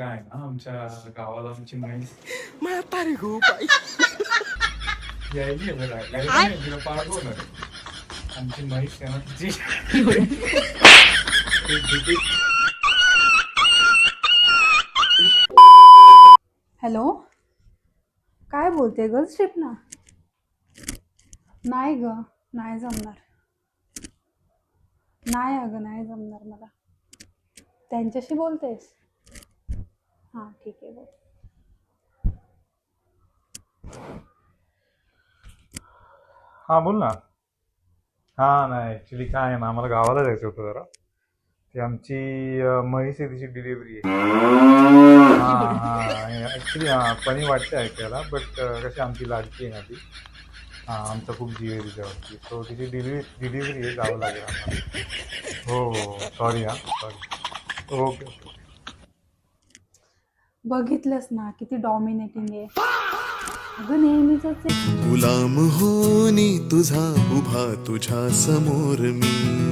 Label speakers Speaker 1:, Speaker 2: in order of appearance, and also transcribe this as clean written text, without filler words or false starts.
Speaker 1: काय ना आमच्या गावाला आमची म्हैस
Speaker 2: म्हातारी गो बाई.
Speaker 1: यायची आहे जरा. यायची नाही, तिला पाठवलं. आमची म्हैस आहे ना तिची
Speaker 3: हॅलो, काय बोलते गर्ल्स ट्रिप ना? नाही ग, नाही जमणार. नाही अगं, नाही जमणार मला. त्यांच्याशी बोलतेस? हां ठीक आहे, बोल.
Speaker 1: हा बोल ना. हा नाही ऍक्च्युली काय आहे ना, आम्हाला गावाला जायचं होतं जरा. ती आमची म्हैस आहे, तिची डिलिव्हरी आहे. हा हा ऍक्च्युली हा फनी वाटते ऐकायला, बट कशी आमची लाडकी आहे ना ती. हा आमचा खूप जीव आहे तिच्यावरती. सो तिची डिलिव्हरी आहे, जावं लागेल आम्हाला. हो हो सॉरी हा सॉरी. Okay okay.
Speaker 3: बघितलंस ना किती डॉमिनेटिंग आहे. अगं नेहमीच आहे.
Speaker 2: गुलाम होनी तुझा उभा तुझ्या समोर मी.